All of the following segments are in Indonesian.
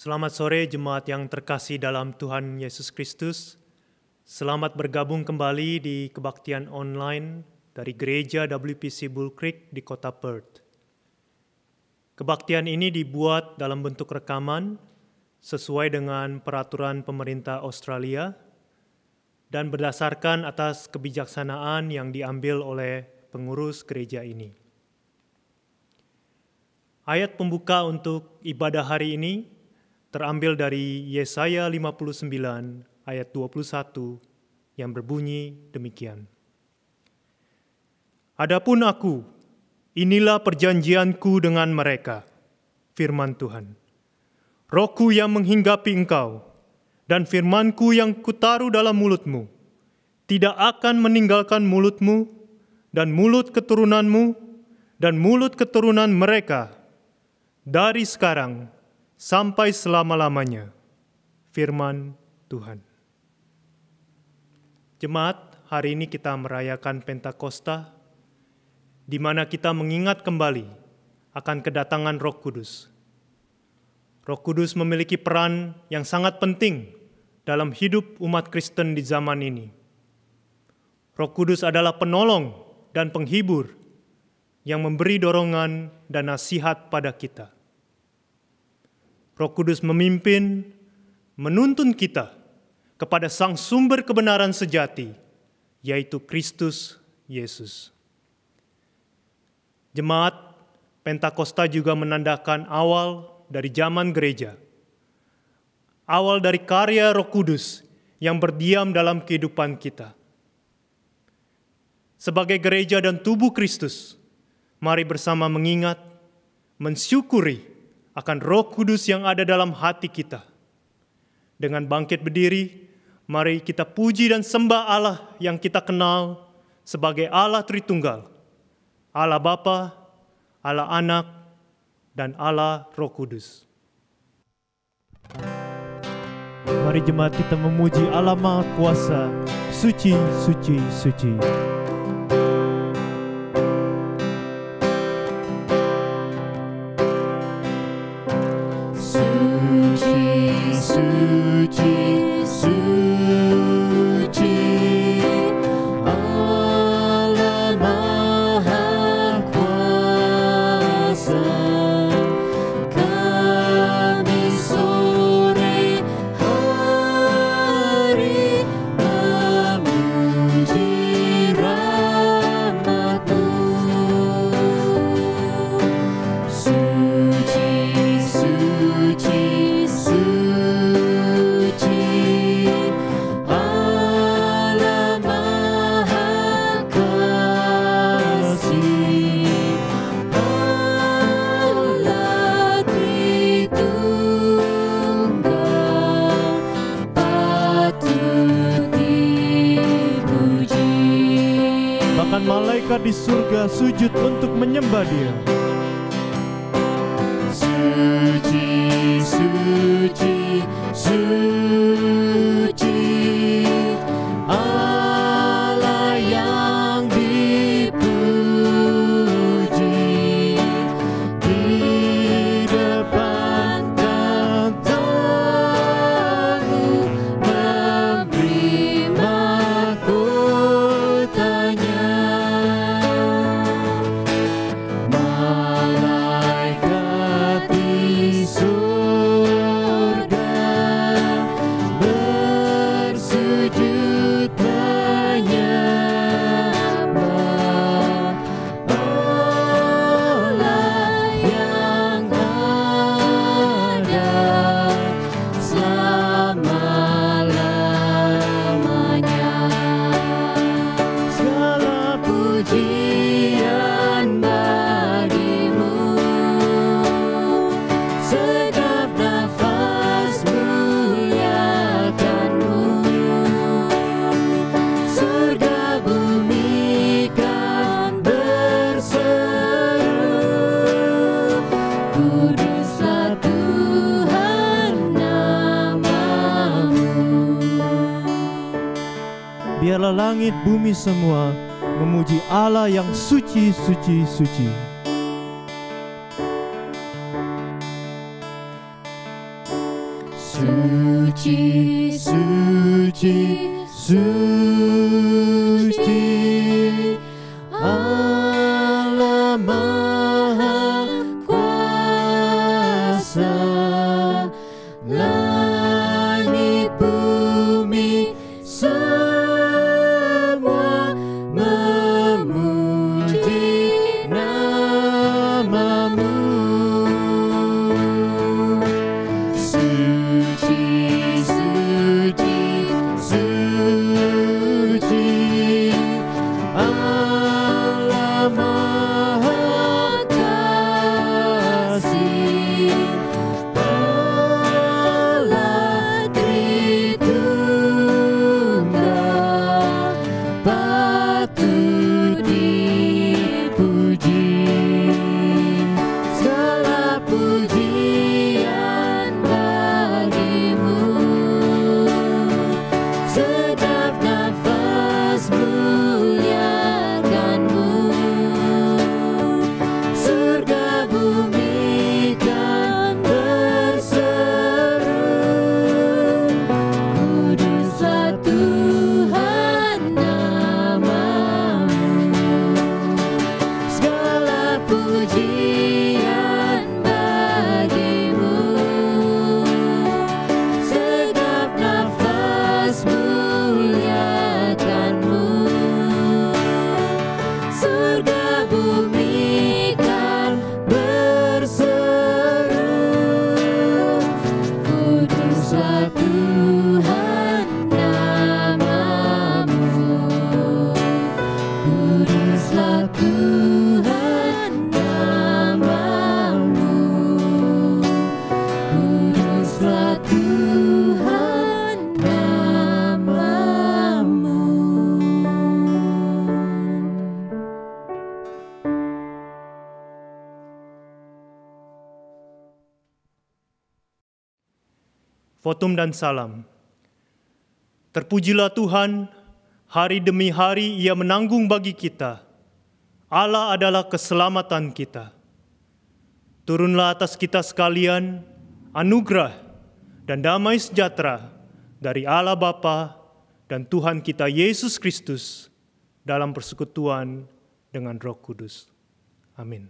Selamat sore jemaat yang terkasih dalam Tuhan Yesus Kristus. Selamat bergabung kembali di kebaktian online dari Gereja WPC Bull Creek di kota Perth. Kebaktian ini dibuat dalam bentuk rekaman sesuai dengan peraturan pemerintah Australia dan berdasarkan atas kebijaksanaan yang diambil oleh pengurus gereja ini. Ayat pembuka untuk ibadah hari ini terambil dari Yesaya 59 ayat 21 yang berbunyi demikian. Adapun aku, inilah perjanjianku dengan mereka, firman Tuhan. Rohku yang menghinggapi engkau, dan firmanku yang kutaruh dalam mulutmu, tidak akan meninggalkan mulutmu, dan mulut keturunanmu, dan mulut keturunan mereka, dari sekarang sampai selama-lamanya, firman Tuhan. Jemaat, hari ini kita merayakan Pentakosta, di mana kita mengingat kembali akan kedatangan Roh Kudus. Roh Kudus memiliki peran yang sangat penting dalam hidup umat Kristen di zaman ini. Roh Kudus adalah penolong dan penghibur yang memberi dorongan dan nasihat pada kita. Roh Kudus memimpin, menuntun kita kepada Sang Sumber kebenaran sejati, yaitu Kristus Yesus. Jemaat, Pentakosta juga menandakan awal dari zaman gereja, awal dari karya Roh Kudus yang berdiam dalam kehidupan kita. Sebagai gereja dan tubuh Kristus, mari bersama mengingat, mensyukuri akan Roh Kudus yang ada dalam hati kita. Dengan bangkit berdiri, mari kita puji dan sembah Allah yang kita kenal sebagai Allah Tritunggal, Allah Bapa, Allah Anak, dan Allah Roh Kudus. Mari jemaat kita memuji Allah Maha Kuasa, suci, suci, suci. Malaikat di surga sujud untuk menyembah Dia. Suci, suci, suci, Allah yang dipuji di depan tahta-Mu memberi mahkotanya. Biarlah langit bumi semua memuji Allah yang suci, suci, suci. Suci, suci, suci, Allah Maha Kuasa. Langit bumi semua memuji nama-Mu. Suci, suci, suci, Allah Maha Kasih, Allah Tritunggal, patut dipuji. Segala pujian bagi-Mu, sedap nafas muliakan-Mu. Surga bumi kan berseru, kuduslah Tuhan nama-Mu. Segala pujian bagi-Mu, sedap nafas muliakan-Mu. Surga bumi kan berseru, kuduslah Tuhan nama-Mu. Kuduslah Tuhan nama-Mu. Kuduslah Tuhan nama-Mu. Votum dan salam. Terpujilah Tuhan, hari demi hari Ia menanggung bagi kita. Allah adalah keselamatan kita. Turunlah atas kita sekalian anugerah dan damai sejahtera dari Allah Bapa dan Tuhan kita Yesus Kristus dalam persekutuan dengan Roh Kudus. Amin.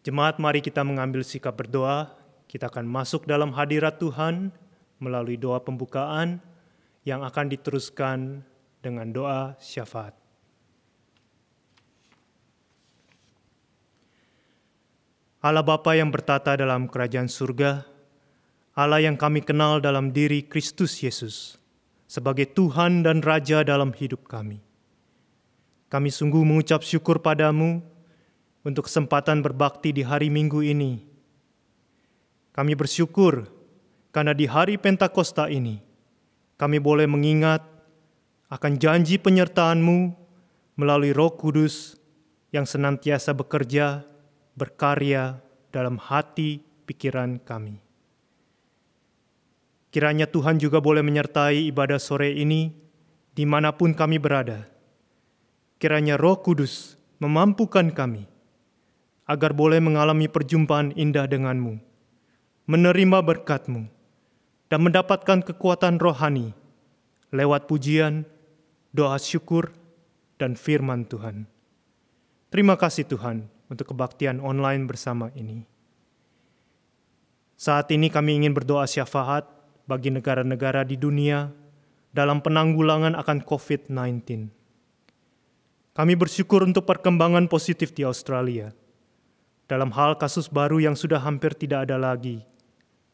Jemaat, mari kita mengambil sikap berdoa. Kita akan masuk dalam hadirat Tuhan melalui doa pembukaan yang akan diteruskan dengan doa syafaat. Allah Bapa yang bertata dalam kerajaan surga, Allah yang kami kenal dalam diri Kristus Yesus sebagai Tuhan dan Raja dalam hidup kami. Kami sungguh mengucap syukur padamu untuk kesempatan berbakti di hari Minggu ini. Kami bersyukur karena di hari Pentakosta ini, kami boleh mengingat akan janji penyertaan-Mu melalui Roh Kudus yang senantiasa bekerja, berkarya dalam hati pikiran kami. Kiranya Tuhan juga boleh menyertai ibadah sore ini dimanapun kami berada. Kiranya Roh Kudus memampukan kami agar boleh mengalami perjumpaan indah dengan-Mu, menerima berkat-Mu, dan mendapatkan kekuatan rohani lewat pujian, doa syukur, dan firman Tuhan. Terima kasih Tuhan untuk kebaktian online bersama ini. Saat ini kami ingin berdoa syafaat bagi negara-negara di dunia dalam penanggulangan akan COVID-19. Kami bersyukur untuk perkembangan positif di Australia. Dalam hal kasus baru yang sudah hampir tidak ada lagi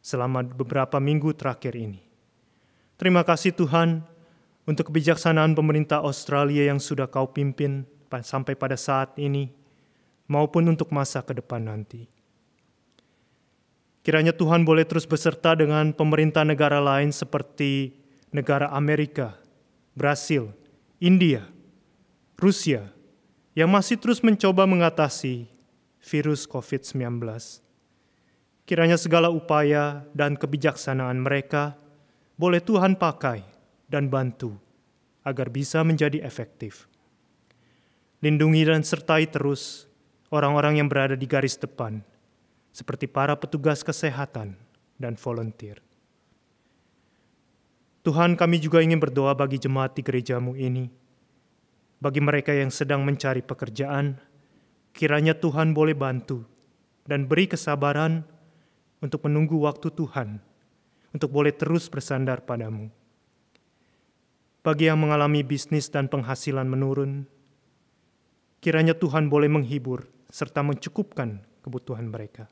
selama beberapa minggu terakhir ini. Terima kasih Tuhan untuk kebijaksanaan pemerintah Australia yang sudah Kau pimpin sampai pada saat ini, maupun untuk masa ke depan nanti. Kiranya Tuhan boleh terus beserta dengan pemerintah negara lain seperti negara Amerika, Brasil, India, Rusia, yang masih terus mencoba mengatasi virus COVID-19. Kiranya segala upaya dan kebijaksanaan mereka boleh Tuhan pakai dan bantu agar bisa menjadi efektif. Lindungi dan sertai terus orang-orang yang berada di garis depan, seperti para petugas kesehatan dan volunteer. Tuhan, kami juga ingin berdoa bagi jemaat di gerejamu ini, bagi mereka yang sedang mencari pekerjaan, kiranya Tuhan boleh bantu dan beri kesabaran untuk menunggu waktu Tuhan, untuk boleh terus bersandar padamu. Bagi yang mengalami bisnis dan penghasilan menurun, kiranya Tuhan boleh menghibur serta mencukupkan kebutuhan mereka.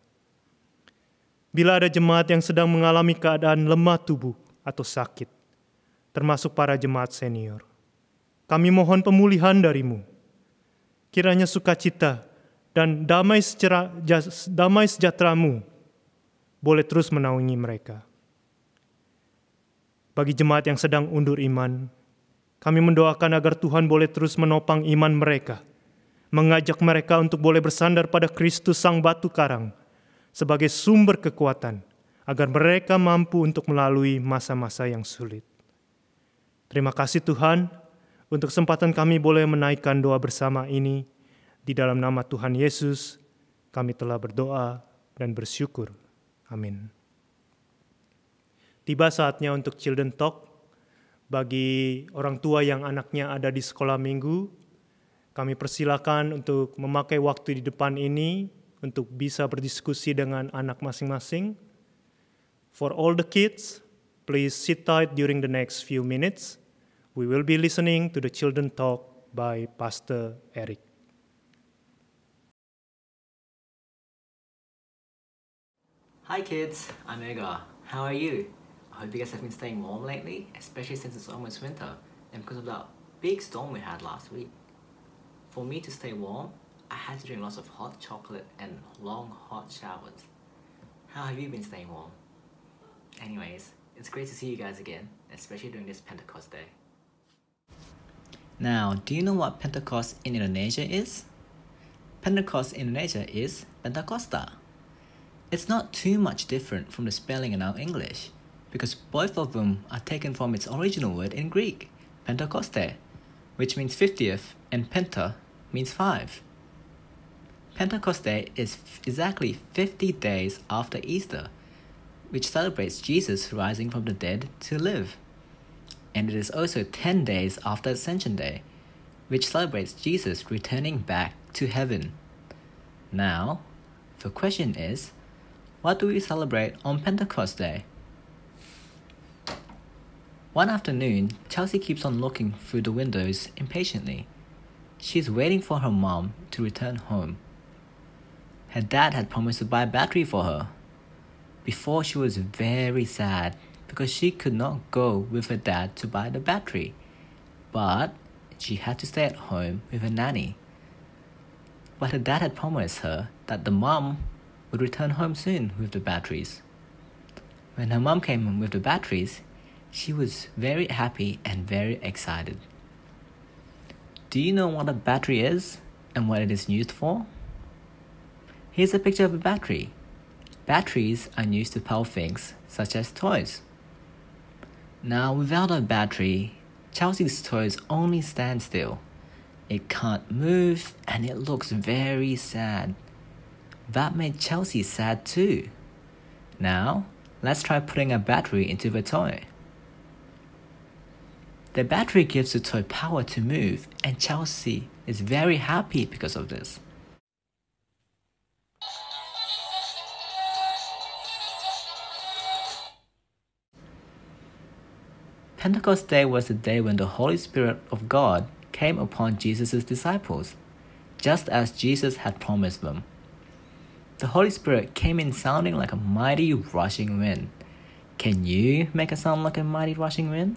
Bila ada jemaat yang sedang mengalami keadaan lemah tubuh atau sakit, termasuk para jemaat senior, kami mohon pemulihan darimu. Kiranya sukacita dan damai sejahtera-Mu boleh terus menaungi mereka. Bagi jemaat yang sedang undur iman, kami mendoakan agar Tuhan boleh terus menopang iman mereka, mengajak mereka untuk boleh bersandar pada Kristus Sang Batu Karang sebagai sumber kekuatan, agar mereka mampu untuk melalui masa-masa yang sulit. Terima kasih Tuhan, untuk kesempatan kami boleh menaikkan doa bersama ini. Di dalam nama Tuhan Yesus, kami telah berdoa dan bersyukur. Amin. Tiba saatnya untuk Children Talk. Bagi orang tua yang anaknya ada di sekolah minggu, kami persilakan untuk memakai waktu di depan ini untuk bisa berdiskusi dengan anak masing-masing. For all the kids, please sit tight during the next few minutes. We will be listening to the Children Talk by Pastor Eric. Hi kids, I'm Ega. How are you? I hope you guys have been staying warm lately, especially since it's almost winter and because of that big storm we had last week. For me to stay warm, I had to drink lots of hot chocolate and long hot showers. How have you been staying warm? Anyways, it's great to see you guys again, especially during this Pentecost Day. Now, do you know what Pentecost in Indonesia is? Pentecost in Indonesia is Pentakosta. It's not too much different from the spelling in our English, because both of them are taken from its original word in Greek, Pentekoste, which means 50th, and Penta means 5. Pentecoste is exactly 50 days after Easter, which celebrates Jesus rising from the dead to live. And it is also 10 days after Ascension Day, which celebrates Jesus returning back to heaven. Now, the question is, what do we celebrate on Pentecost Day? One afternoon, Chelsea keeps on looking through the windows impatiently. She's waiting for her mom to return home. Her dad had promised to buy a battery for her. Before, she was very sad because she could not go with her dad to buy the battery, but she had to stay at home with her nanny. But her dad had promised her that the mom would return home soon with the batteries. When her mom came home with the batteries, she was very happy and very excited. Do you know what a battery is and what it is used for? Here's a picture of a battery. Batteries are used to power things such as toys. Now, without a battery, Chelsea's toys only stand still. It can't move and it looks very sad. That made Chelsea sad too. Now, let's try putting a battery into the toy. The battery gives the toy power to move, and Chelsea is very happy because of this. Pentecost Day was the day when the Holy Spirit of God came upon Jesus' disciples, just as Jesus had promised them. The Holy Spirit came in sounding like a mighty rushing wind. Can you make a sound like a mighty rushing wind?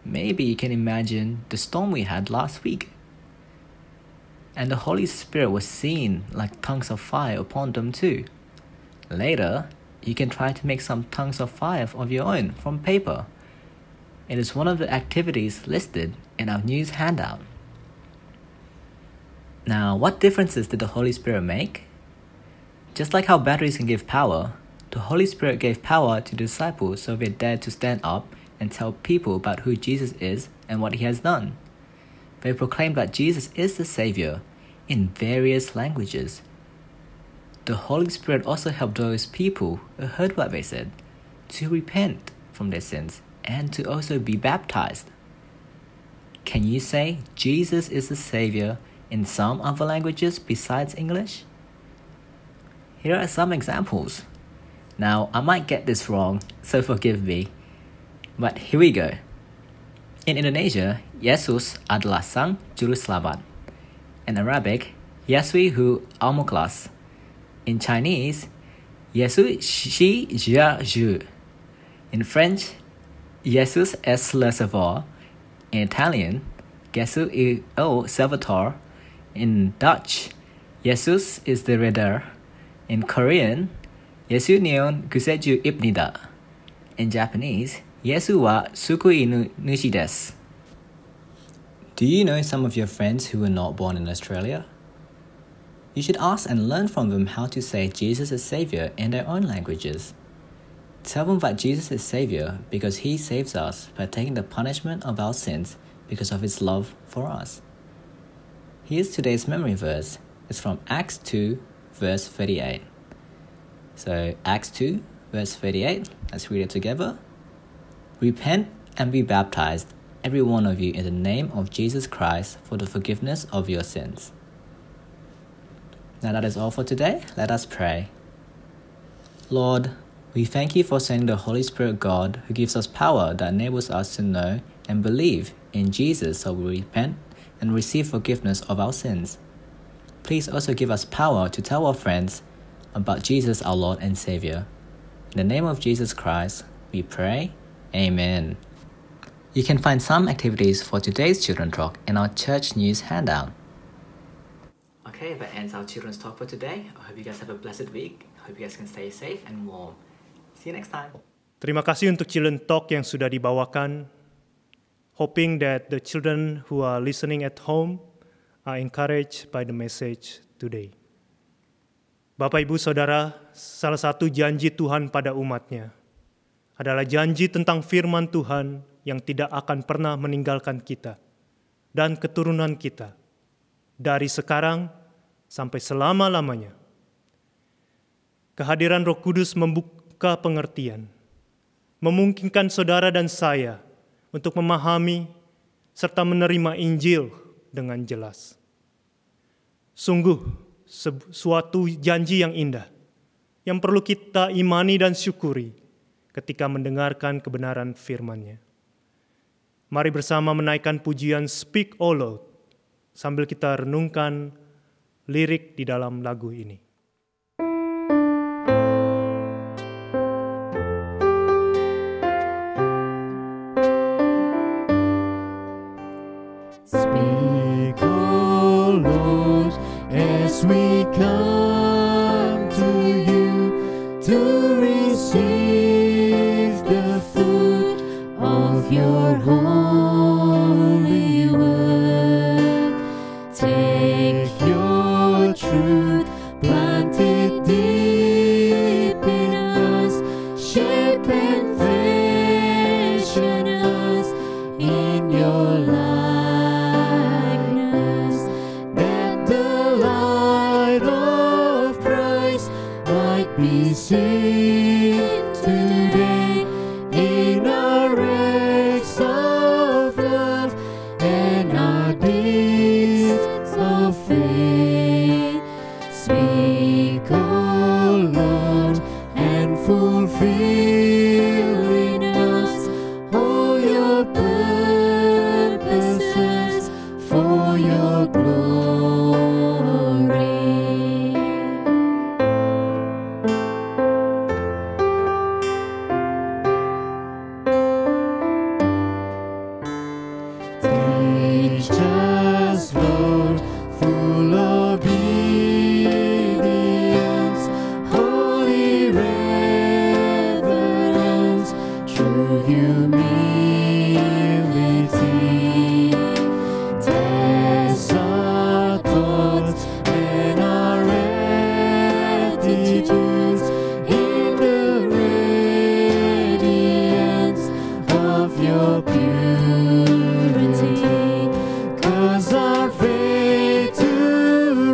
Maybe you can imagine the storm we had last week. And the Holy Spirit was seen like tongues of fire upon them too. Later, you can try to make some tongues of fire of your own from paper. It is one of the activities listed in our news handout. Now, what differences did the Holy Spirit make? Just like how batteries can give power, the Holy Spirit gave power to the disciples so they dared to stand up and tell people about who Jesus is and what he has done. They proclaimed that Jesus is the Savior, in various languages. The Holy Spirit also helped those people who heard what they said to repent from their sins and to also be baptized. Can you say Jesus is the Savior in some other languages besides English? Here are some examples. Now, I might get this wrong, so forgive me. But here we go. In Indonesia, Yesus adalah Sang Juru Selamat. In Arabic, Yesuhu Al-Mukhlas. In Chinese, Yesus Shi Jia Ju. In French, Jesus es le Sauveur. In Italian, Gesù è il Salvatore. In Dutch, Jesus is the Redder. In Korean, Yesu Neon Kuseju Ibnida. In Japanese, Yesu wa Sukui Nushi desu. Do you know some of your friends who were not born in Australia? You should ask and learn from them how to say Jesus is Savior in their own languages. Tell them that Jesus is Savior because He saves us by taking the punishment of our sins because of His love for us. Here's today's memory verse. It's from Acts 2, verse 38. So, Acts 2, verse 38. Let's read it together. Repent and be baptized, every one of you, in the name of Jesus Christ for the forgiveness of your sins. Now that is all for today. Let us pray. Lord, we thank you for sending the Holy Spirit God who gives us power that enables us to know and believe in Jesus so we repent and receive forgiveness of our sins. Please also give us power to tell our friends about Jesus our Lord and Savior. In the name of Jesus Christ, we pray. Amen. You can find some activities for today's Children Talk in our church news handout. Okay, that ends our children's talk for today. I hope you guys have a blessed week. I hope you guys can stay safe and warm. See you next time. Terima kasih untuk Children Talk yang sudah dibawakan. Hoping that the children who are listening at home are encouraged by the message today. Bapak, Ibu, Saudara, salah satu janji Tuhan pada umatnya adalah janji tentang firman Tuhan yang tidak akan pernah meninggalkan kita dan keturunan kita dari sekarang sampai selama-lamanya. Kehadiran Roh Kudus membuka pengertian, memungkinkan saudara dan saya untuk memahami serta menerima Injil dengan jelas. Sungguh suatu janji yang indah, yang perlu kita imani dan syukuri ketika mendengarkan kebenaran firman-Nya. Mari bersama menaikkan pujian Speak O Lord, sambil kita renungkan lirik di dalam lagu ini. Speak, O Lord, as we come to you to receive the food of your holy word. Take your truth, plant it deep in us, shape and fashion us in your life. Be seen today in our acts of love and our deeds of faith. Speak, O Lord, and fulfill in us all your purposes for your glory. Your purity, 'cause our faith to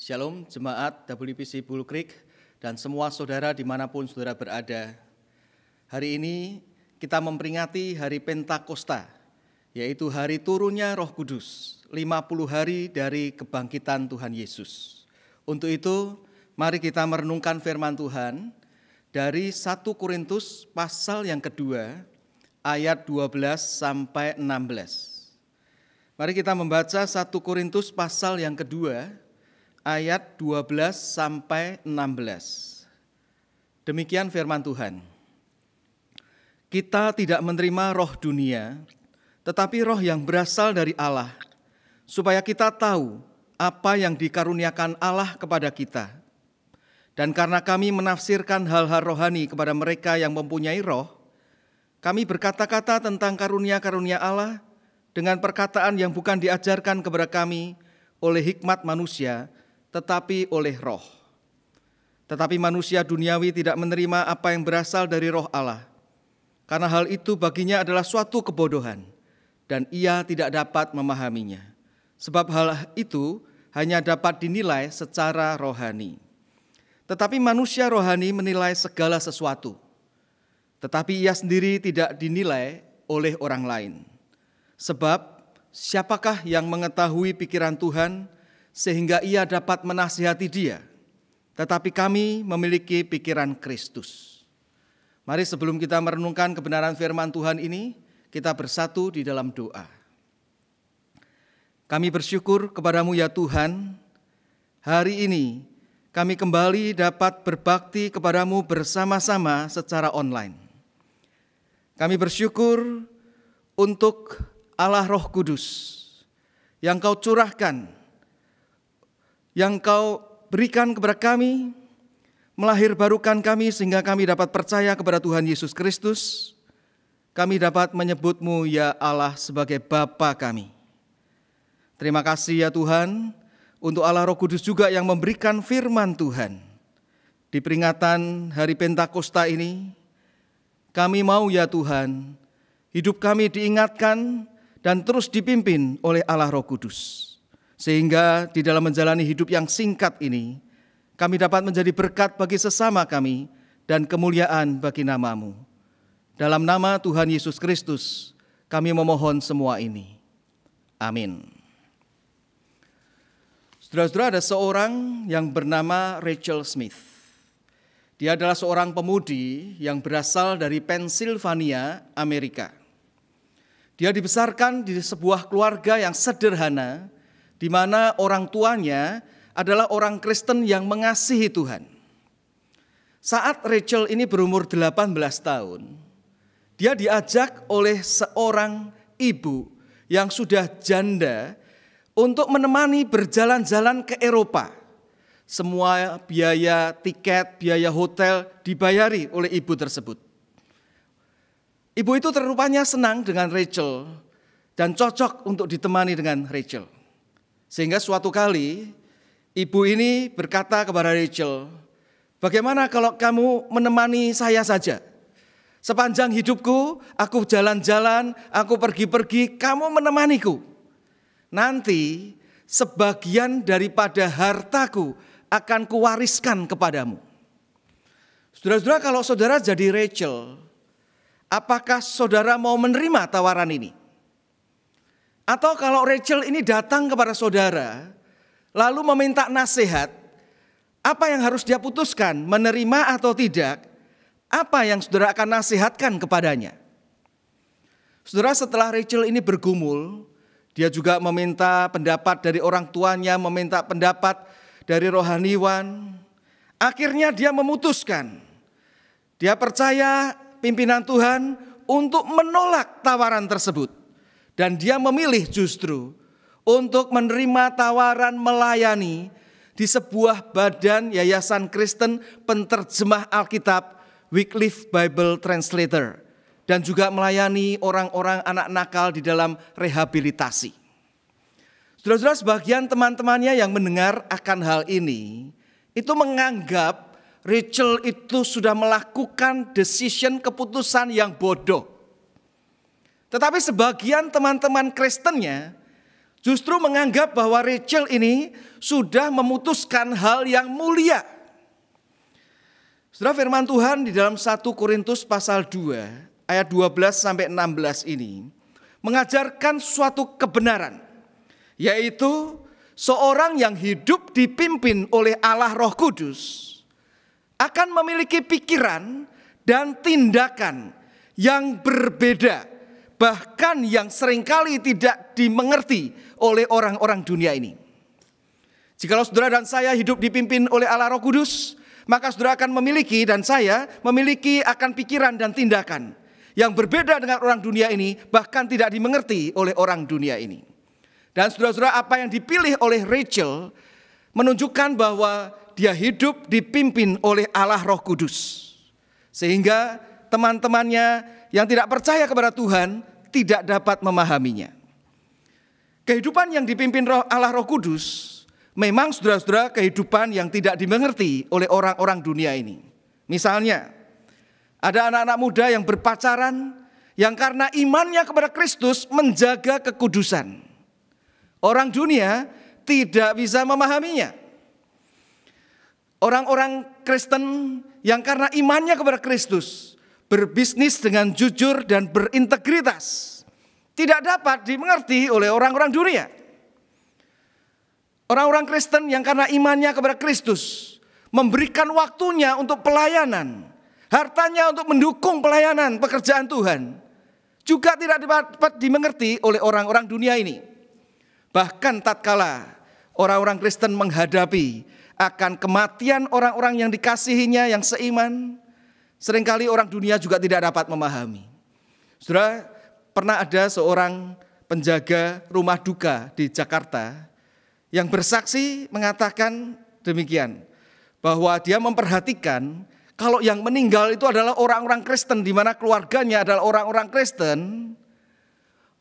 Shalom jemaat WPC Bull Creek dan semua saudara dimanapun saudara berada. Hari ini kita memperingati hari Pentakosta, yaitu hari turunnya Roh Kudus, 50 hari dari kebangkitan Tuhan Yesus. Untuk itu, mari kita merenungkan firman Tuhan dari 1 Korintus pasal yang kedua, ayat 12 sampai 16. Mari kita membaca 1 Korintus pasal yang kedua, ayat 12 sampai 16. Demikian firman Tuhan. Kita tidak menerima roh dunia, tetapi roh yang berasal dari Allah, supaya kita tahu apa yang dikaruniakan Allah kepada kita. Dan karena kami menafsirkan hal-hal rohani kepada mereka yang mempunyai roh, kami berkata-kata tentang karunia-karunia Allah dengan perkataan yang bukan diajarkan kepada kami oleh hikmat manusia, tetapi oleh roh. Tetapi manusia duniawi tidak menerima apa yang berasal dari roh Allah, karena hal itu baginya adalah suatu kebodohan, dan ia tidak dapat memahaminya. Sebab hal itu hanya dapat dinilai secara rohani. Tetapi manusia rohani menilai segala sesuatu, tetapi ia sendiri tidak dinilai oleh orang lain. Sebab siapakah yang mengetahui pikiran Tuhan sehingga ia dapat menasihati dia? Tetapi kami memiliki pikiran Kristus. Mari sebelum kita merenungkan kebenaran firman Tuhan ini, kita bersatu di dalam doa. Kami bersyukur kepadamu ya Tuhan, hari ini kami kembali dapat berbakti kepadamu bersama-sama secara online. Kami bersyukur untuk Allah Roh Kudus yang Kau curahkan, yang Kau berikan kepada kami, melahirbarukan kami sehingga kami dapat percaya kepada Tuhan Yesus Kristus. Kami dapat menyebut-Mu ya Allah sebagai Bapa kami. Terima kasih ya Tuhan untuk Allah Roh Kudus juga yang memberikan firman Tuhan. Di peringatan hari Pentakosta ini, kami mau ya Tuhan, hidup kami diingatkan dan terus dipimpin oleh Allah Roh Kudus. Sehingga di dalam menjalani hidup yang singkat ini, kami dapat menjadi berkat bagi sesama kami dan kemuliaan bagi nama-Mu. Dalam nama Tuhan Yesus Kristus, kami memohon semua ini. Amin. Saudara-saudara, ada seorang yang bernama Rachel Smith. Dia adalah seorang pemudi yang berasal dari Pennsylvania, Amerika. Dia dibesarkan di sebuah keluarga yang sederhana, di mana orang tuanya adalah orang Kristen yang mengasihi Tuhan. Saat Rachel ini berumur 18 tahun, dia diajak oleh seorang ibu yang sudah janda untuk menemani berjalan-jalan ke Eropa. Semua biaya tiket, biaya hotel dibayari oleh ibu tersebut. Ibu itu rupanya senang dengan Rachel dan cocok untuk ditemani dengan Rachel. Sehingga suatu kali ibu ini berkata kepada Rachel, bagaimana kalau kamu menemani saya saja? Sepanjang hidupku, aku jalan-jalan, aku pergi-pergi, kamu menemaniku. Nanti sebagian daripada hartaku akan kuwariskan kepadamu. Saudara-saudara, kalau saudara jadi Rachel, apakah saudara mau menerima tawaran ini? Atau kalau Rachel ini datang kepada saudara, lalu meminta nasihat, apa yang harus dia putuskan, menerima atau tidak? Apa yang saudara akan nasihatkan kepadanya? Saudara, setelah Rachel ini bergumul, dia juga meminta pendapat dari orang tuanya, meminta pendapat dari rohaniwan. Akhirnya dia memutuskan, dia percaya pimpinan Tuhan untuk menolak tawaran tersebut. Dan dia memilih justru untuk menerima tawaran melayani di sebuah badan yayasan Kristen penterjemah Alkitab, Wycliffe Bible Translator, dan juga melayani orang-orang anak nakal di dalam rehabilitasi. Saudara-saudara, sebagian teman-temannya yang mendengar akan hal ini, itu menganggap Rachel itu sudah melakukan keputusan yang bodoh. Tetapi sebagian teman-teman Kristennya justru menganggap bahwa Rachel ini sudah memutuskan hal yang mulia. Saudara, firman Tuhan di dalam 1 Korintus pasal 2 ayat 12 sampai 16 ini mengajarkan suatu kebenaran, yaitu seorang yang hidup dipimpin oleh Allah Roh Kudus akan memiliki pikiran dan tindakan yang berbeda, bahkan yang seringkali tidak dimengerti oleh orang-orang dunia ini. Jikalau saudara dan saya hidup dipimpin oleh Allah Roh Kudus, maka saudara akan memiliki dan saya memiliki akan pikiran dan tindakan yang berbeda dengan orang dunia ini, bahkan tidak dimengerti oleh orang dunia ini. Dan saudara-saudara, apa yang dipilih oleh Rachel menunjukkan bahwa dia hidup dipimpin oleh Allah Roh Kudus. Sehingga teman-temannya yang tidak percaya kepada Tuhan tidak dapat memahaminya. Kehidupan yang dipimpin Allah Roh Kudus memang, saudara-saudara, kehidupan yang tidak dimengerti oleh orang-orang dunia ini. Misalnya, ada anak-anak muda yang berpacaran yang karena imannya kepada Kristus menjaga kekudusan. Orang dunia tidak bisa memahaminya. Orang-orang Kristen yang karena imannya kepada Kristus berbisnis dengan jujur dan berintegritas tidak dapat dimengerti oleh orang-orang dunia. Orang-orang Kristen yang karena imannya kepada Kristus memberikan waktunya untuk pelayanan, hartanya untuk mendukung pelayanan pekerjaan Tuhan, juga tidak dapat dimengerti oleh orang-orang dunia ini. Bahkan tatkala orang-orang Kristen menghadapi akan kematian orang-orang yang dikasihinya yang seiman, seringkali orang dunia juga tidak dapat memahami. Saudara, pernah ada seorang penjaga rumah duka di Jakarta yang bersaksi mengatakan demikian, bahwa dia memperhatikan kalau yang meninggal itu adalah orang-orang Kristen, di mana keluarganya adalah orang-orang Kristen,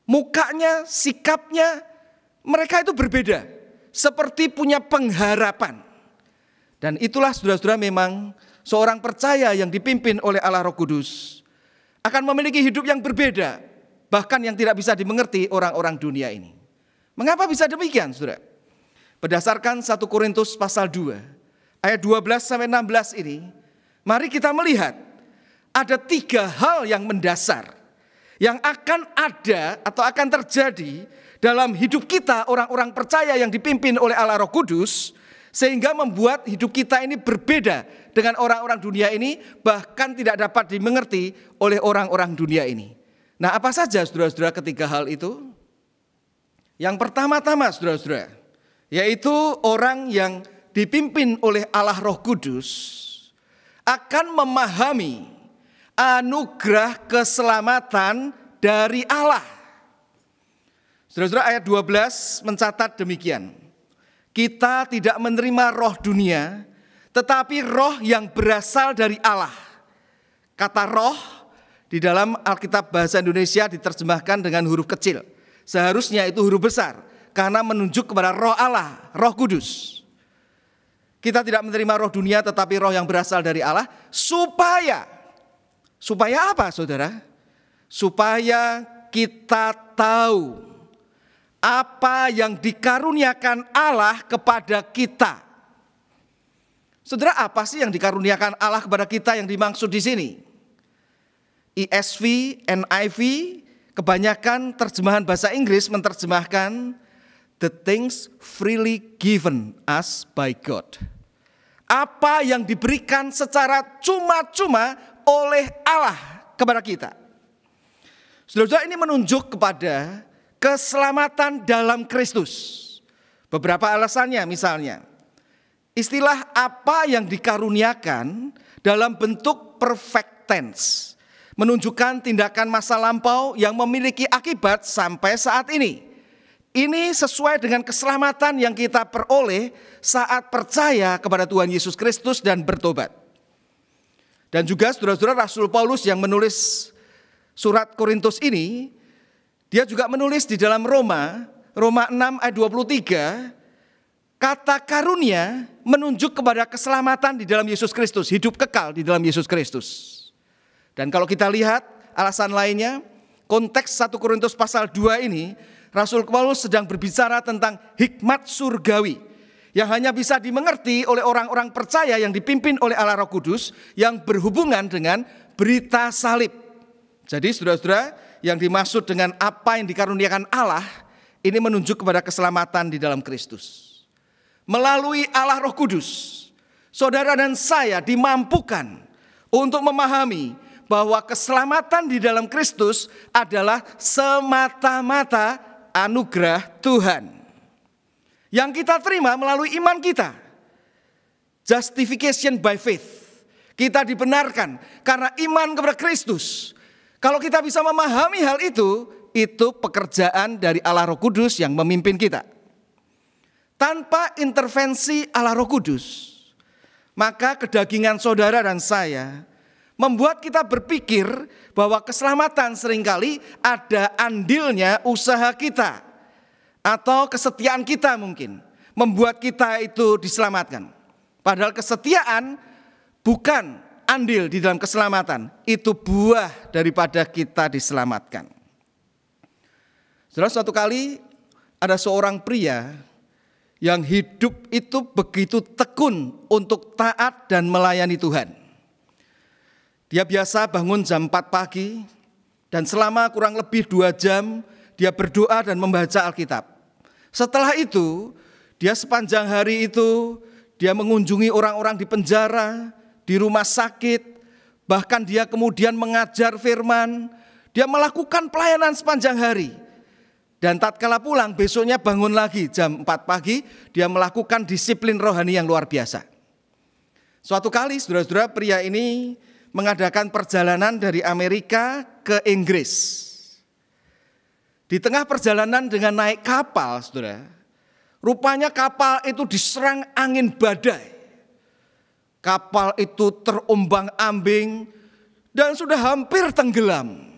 mukanya, sikapnya, mereka itu berbeda, seperti punya pengharapan. Dan itulah, saudara-saudara, memang seorang percaya yang dipimpin oleh Allah Roh Kudus akan memiliki hidup yang berbeda, bahkan yang tidak bisa dimengerti orang-orang dunia ini. Mengapa bisa demikian, saudara? Berdasarkan 1 Korintus pasal 2 ayat 12 sampai 16 ini, mari kita melihat ada 3 hal yang mendasar yang akan ada atau akan terjadi dalam hidup kita orang-orang percaya yang dipimpin oleh Allah Roh Kudus, sehingga membuat hidup kita ini berbeda dengan orang-orang dunia ini, bahkan tidak dapat dimengerti oleh orang-orang dunia ini. Nah, apa saja, saudara-saudara, ketiga hal itu? Yang pertama-tama, saudara-saudara, yaitu orang yang dipimpin oleh Allah Roh Kudus akan memahami anugerah keselamatan dari Allah. Saudara-saudara, ayat 12 mencatat demikian. Kita tidak menerima roh dunia, tetapi roh yang berasal dari Allah. Kata roh di dalam Alkitab bahasa Indonesia diterjemahkan dengan huruf kecil. Seharusnya itu huruf besar, karena menunjuk kepada roh Allah, Roh Kudus. Kita tidak menerima roh dunia, tetapi roh yang berasal dari Allah, supaya apa, saudara? Supaya kita tahu apa yang dikaruniakan Allah kepada kita. Saudara, apa sih yang dikaruniakan Allah kepada kita yang dimaksud di sini? ESV, NIV, kebanyakan terjemahan bahasa Inggris menerjemahkan the things freely given us by God. Apa yang diberikan secara cuma-cuma oleh Allah kepada kita. Saudara, ini menunjuk kepada keselamatan dalam Kristus. Beberapa alasannya, misalnya istilah apa yang dikaruniakan dalam bentuk perfect tense menunjukkan tindakan masa lampau yang memiliki akibat sampai saat ini. Ini sesuai dengan keselamatan yang kita peroleh saat percaya kepada Tuhan Yesus Kristus dan bertobat. Dan juga saudara-saudara, Rasul Paulus yang menulis surat Korintus ini, dia juga menulis di dalam Roma 6 ayat 23, kata karunia menunjuk kepada keselamatan di dalam Yesus Kristus, hidup kekal di dalam Yesus Kristus. Dan kalau kita lihat alasan lainnya, konteks 1 Korintus pasal 2 ini Rasul Paulus sedang berbicara tentang hikmat surgawi yang hanya bisa dimengerti oleh orang-orang percaya yang dipimpin oleh Allah Roh Kudus yang berhubungan dengan berita salib. Jadi saudara-saudara, yang dimaksud dengan apa yang dikaruniakan Allah ini menunjuk kepada keselamatan di dalam Kristus. Melalui Allah Roh Kudus, saudara dan saya dimampukan untuk memahami bahwa keselamatan di dalam Kristus adalah semata-mata anugerah Tuhan yang kita terima melalui iman kita. Justification by faith. Kita dibenarkan karena iman kepada Kristus. Kalau kita bisa memahami hal itu pekerjaan dari Allah Roh Kudus yang memimpin kita. Tanpa intervensi Allah Roh Kudus, maka kedagingan saudara dan saya membuat kita berpikir bahwa keselamatan seringkali ada andilnya usaha kita atau kesetiaan kita mungkin membuat kita itu diselamatkan. Padahal kesetiaan bukan andil di dalam keselamatan, itu buah daripada kita diselamatkan. Saudara, suatu kali ada seorang pria yang hidup itu begitu tekun untuk taat dan melayani Tuhan. Dia biasa bangun jam 4 pagi dan selama kurang lebih 2 jam dia berdoa dan membaca Alkitab. Setelah itu dia sepanjang hari itu dia mengunjungi orang-orang di penjara, di rumah sakit, bahkan dia kemudian mengajar firman, dia melakukan pelayanan sepanjang hari. Dan tatkala pulang besoknya bangun lagi jam 4 pagi, dia melakukan disiplin rohani yang luar biasa. Suatu kali saudara-saudara, pria ini mengadakan perjalanan dari Amerika ke Inggris. Di tengah perjalanan dengan naik kapal, saudara, rupanya kapal itu diserang angin badai. Kapal itu terombang-ambing dan sudah hampir tenggelam.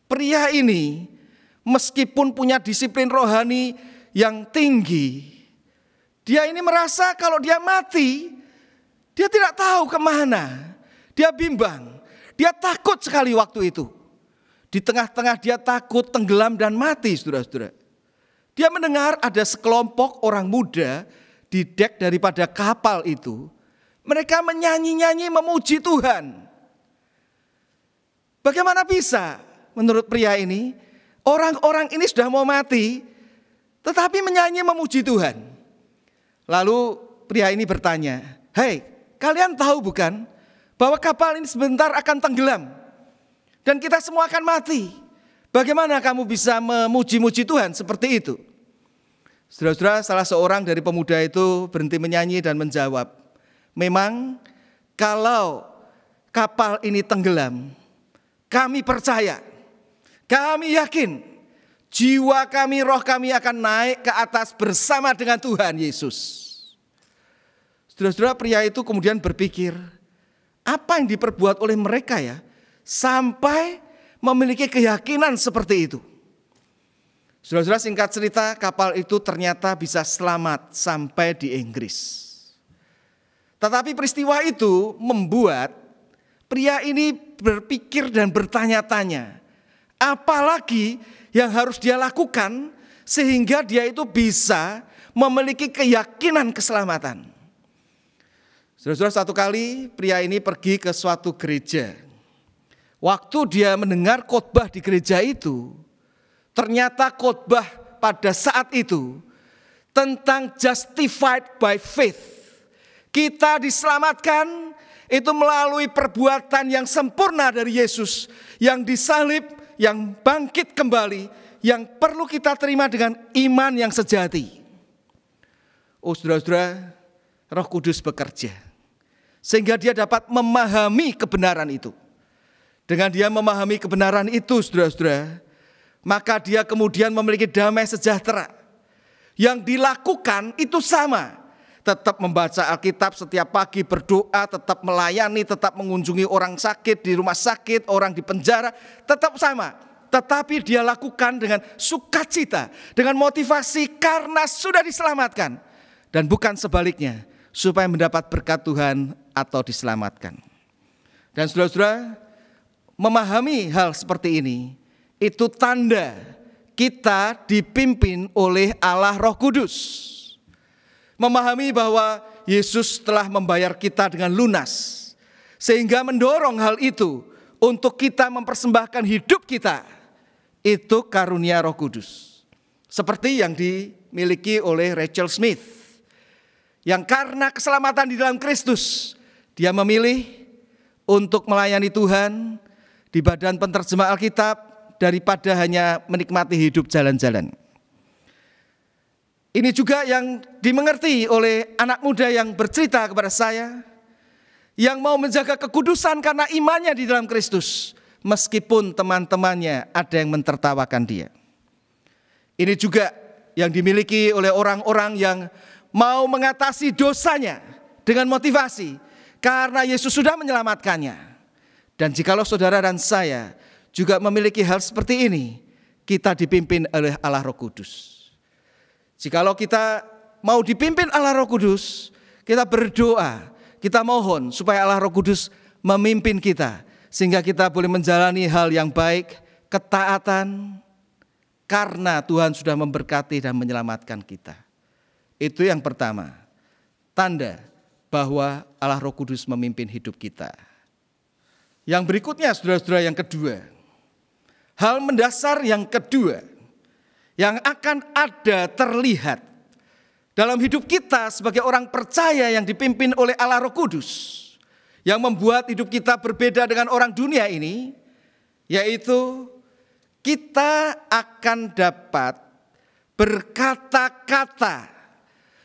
Pria ini meskipun punya disiplin rohani yang tinggi, dia ini merasa kalau dia mati, dia tidak tahu kemana. Dia bimbang, dia takut sekali waktu itu. Di tengah-tengah dia takut tenggelam dan mati, saudara-saudara. Dia mendengar ada sekelompok orang muda di dek daripada kapal itu. Mereka menyanyi-nyanyi memuji Tuhan. Bagaimana bisa menurut pria ini? Orang-orang ini sudah mau mati, tetapi menyanyi memuji Tuhan. Lalu pria ini bertanya, "Hei, kalian tahu bukan bahwa kapal ini sebentar akan tenggelam dan kita semua akan mati? Bagaimana kamu bisa memuji-muji Tuhan seperti itu?" Saudara-saudara, salah seorang dari pemuda itu berhenti menyanyi dan menjawab, "Memang kalau kapal ini tenggelam, kami percaya, kami yakin jiwa kami, roh kami akan naik ke atas bersama dengan Tuhan Yesus." Saudara-saudara, pria itu kemudian berpikir, apa yang diperbuat oleh mereka ya sampai memiliki keyakinan seperti itu? Saudara-saudara, singkat cerita, kapal itu ternyata bisa selamat sampai di Inggris. Tetapi peristiwa itu membuat pria ini berpikir dan bertanya-tanya, apalagi yang harus dia lakukan sehingga dia itu bisa memiliki keyakinan keselamatan. Saudara-saudara, satu kali pria ini pergi ke suatu gereja. Waktu dia mendengar khotbah di gereja itu, ternyata khotbah pada saat itu tentang justified by faith. Kita diselamatkan itu melalui perbuatan yang sempurna dari Yesus yang disalib, yang bangkit kembali, yang perlu kita terima dengan iman yang sejati. Oh saudara-saudara, Roh Kudus bekerja sehingga dia dapat memahami kebenaran itu. Dengan dia memahami kebenaran itu, saudara-saudara, maka dia kemudian memiliki damai sejahtera. Yang dilakukan itu sama, tetap membaca Alkitab setiap pagi, berdoa, tetap melayani, tetap mengunjungi orang sakit di rumah sakit, orang di penjara, tetap sama. Tetapi dia lakukan dengan sukacita, dengan motivasi karena sudah diselamatkan. Dan bukan sebaliknya, supaya mendapat berkat Tuhan atau diselamatkan. Dan saudara-saudara, memahami hal seperti ini, itu tanda kita dipimpin oleh Allah Roh Kudus. Memahami bahwa Yesus telah membayar kita dengan lunas, sehingga mendorong hal itu untuk kita mempersembahkan hidup kita. Itu karunia Roh Kudus. Seperti yang dimiliki oleh Rachel Smith, yang karena keselamatan di dalam Kristus, dia memilih untuk melayani Tuhan di badan penerjemah Alkitab daripada hanya menikmati hidup jalan-jalan. Ini juga yang dimengerti oleh anak muda yang bercerita kepada saya, yang mau menjaga kekudusan karena imannya di dalam Kristus, meskipun teman-temannya ada yang mentertawakan dia. Ini juga yang dimiliki oleh orang-orang yang mau mengatasi dosanya dengan motivasi, karena Yesus sudah menyelamatkannya. Dan jikalau saudara dan saya juga memiliki hal seperti ini, kita dipimpin oleh Allah Roh Kudus. Jikalau kita mau dipimpin Allah Roh Kudus, kita berdoa, kita mohon supaya Allah Roh Kudus memimpin kita, sehingga kita boleh menjalani hal yang baik, ketaatan, karena Tuhan sudah memberkati dan menyelamatkan kita. Itu yang pertama, tanda bahwa Allah Roh Kudus memimpin hidup kita. Yang berikutnya, saudara-saudara, yang kedua, hal mendasar yang kedua yang akan ada terlihat dalam hidup kita sebagai orang percaya yang dipimpin oleh Allah Roh Kudus, yang membuat hidup kita berbeda dengan orang dunia ini, yaitu kita akan dapat berkata-kata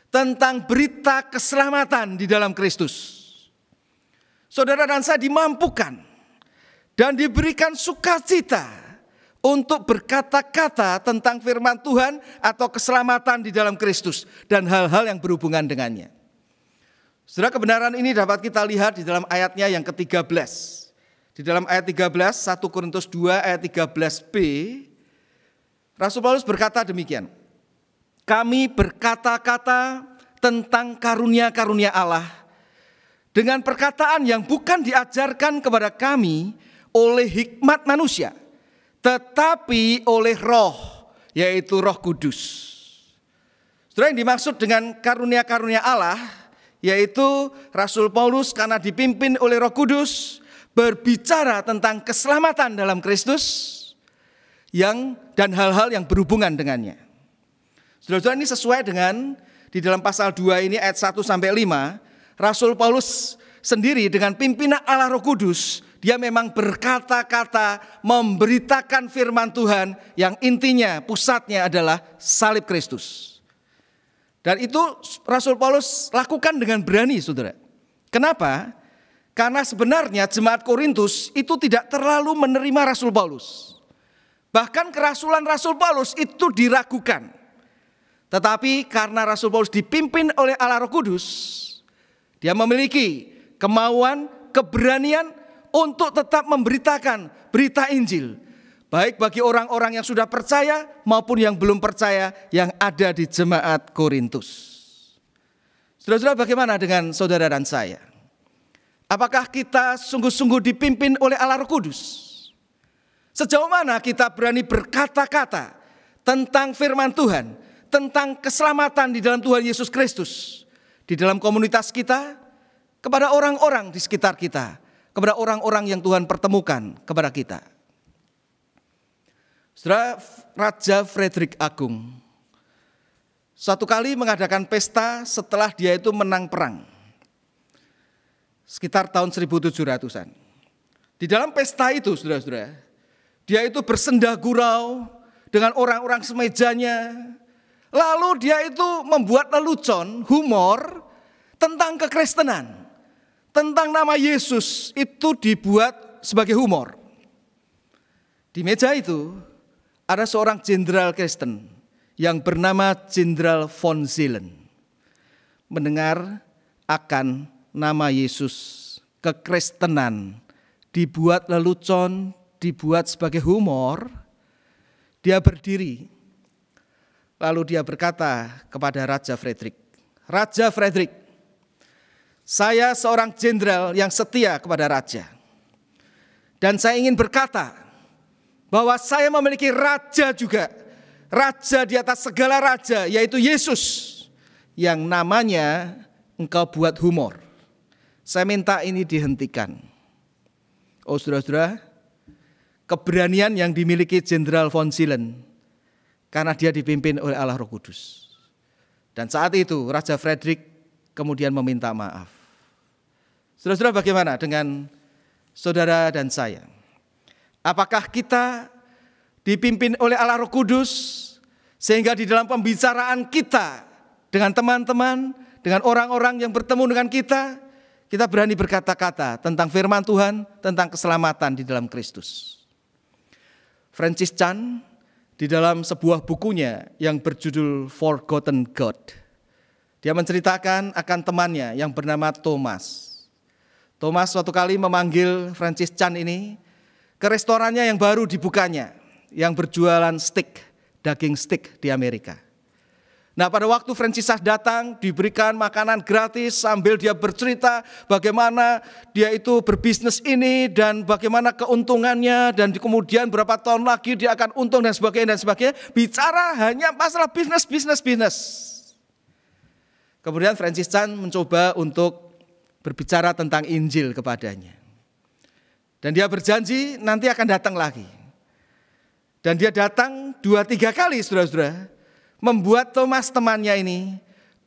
tentang berita keselamatan di dalam Kristus. Saudara dan saya dimampukan dan diberikan sukacita untuk berkata-kata tentang firman Tuhan atau keselamatan di dalam Kristus dan hal-hal yang berhubungan dengannya. Saudara, kebenaran ini dapat kita lihat di dalam ayatnya yang ke-13. Di dalam ayat 13, 1 Korintus 2 ayat 13b, Rasul Paulus berkata demikian. Kami berkata-kata tentang karunia-karunia Allah dengan perkataan yang bukan diajarkan kepada kami oleh hikmat manusia, tetapi oleh Roh, yaitu Roh Kudus. Saudara, yang dimaksud dengan karunia-karunia Allah, yaitu Rasul Paulus karena dipimpin oleh Roh Kudus berbicara tentang keselamatan dalam Kristus dan hal-hal yang berhubungan dengannya. Saudara-saudara, ini sesuai dengan di dalam pasal 2 ini ayat 1-5, Rasul Paulus sendiri dengan pimpinan Allah Roh Kudus, dia memang berkata-kata memberitakan firman Tuhan yang intinya, pusatnya adalah salib Kristus. Dan itu Rasul Paulus lakukan dengan berani, saudara. Kenapa? Karena sebenarnya jemaat Korintus itu tidak terlalu menerima Rasul Paulus. Bahkan kerasulan Rasul Paulus itu diragukan. Tetapi karena Rasul Paulus dipimpin oleh Allah Roh Kudus, dia memiliki kemauan, keberanian untuk tetap memberitakan berita Injil, baik bagi orang-orang yang sudah percaya maupun yang belum percaya yang ada di jemaat Korintus. Saudara-saudara, bagaimana dengan saudara dan saya? Apakah kita sungguh-sungguh dipimpin oleh Allah Roh Kudus? Sejauh mana kita berani berkata-kata tentang firman Tuhan, tentang keselamatan di dalam Tuhan Yesus Kristus, di dalam komunitas kita, kepada orang-orang di sekitar kita, kepada orang-orang yang Tuhan pertemukan kepada kita. Saudara, Raja Frederick Agung suatu kali mengadakan pesta setelah dia itu menang perang, sekitar tahun 1700-an. Di dalam pesta itu, saudara-saudara, dia itu bersenda gurau dengan orang-orang semejanya. Lalu dia itu membuat lelucon, humor tentang kekristenan, tentang nama Yesus, itu dibuat sebagai humor. Di meja itu ada seorang jenderal Kristen yang bernama Jenderal von Zielen. Mendengar akan nama Yesus, kekristenan, dibuat lelucon, dibuat sebagai humor, dia berdiri. Lalu dia berkata kepada Raja Frederick, Raja Frederick, saya seorang jenderal yang setia kepada raja. Dan saya ingin berkata bahwa saya memiliki raja juga Raja di atas segala raja, yaitu Yesus, yang namanya engkau buat humor. Saya minta ini dihentikan. Oh saudara-saudara, keberanian yang dimiliki Jenderal von Zielen karena dia dipimpin oleh Allah Roh Kudus. Dan saat itu Raja Frederick kemudian meminta maaf. Saudara-saudara, bagaimana dengan saudara dan saya? Apakah kita dipimpin oleh Allah Roh Kudus sehingga di dalam pembicaraan kita dengan teman-teman, dengan orang-orang yang bertemu dengan kita berani berkata-kata tentang firman Tuhan, tentang keselamatan di dalam Kristus. Francis Chan di dalam sebuah bukunya yang berjudul Forgotten God, dia menceritakan akan temannya yang bernama Thomas. Thomas suatu kali memanggil Francis Chan ini ke restorannya yang baru dibukanya, yang berjualan steak, daging steak di Amerika. Nah, pada waktu Francis datang, diberikan makanan gratis sambil dia bercerita bagaimana dia itu berbisnis ini dan bagaimana keuntungannya, dan kemudian berapa tahun lagi dia akan untung dan sebagainya. Bicara hanya masalah bisnis. Kemudian Francis Chan mencoba untuk berbicara tentang Injil kepadanya. Dan dia berjanji nanti akan datang lagi. Dan dia datang 2-3 kali, saudara-saudara, membuat Thomas temannya ini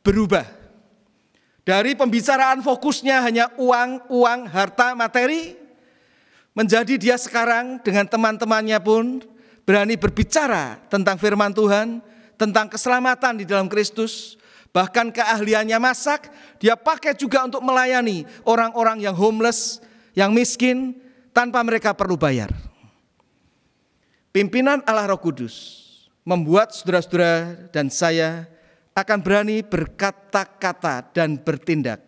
berubah. Dari pembicaraan fokusnya hanya uang, harta, materi, menjadi dia sekarang dengan teman-temannya pun berani berbicara tentang firman Tuhan, tentang keselamatan di dalam Kristus. Bahkan keahliannya masak, dia pakai juga untuk melayani orang-orang yang homeless, yang miskin, tanpa mereka perlu bayar. Pimpinan Allah Roh Kudus membuat saudara-saudara dan saya akan berani berkata-kata dan bertindak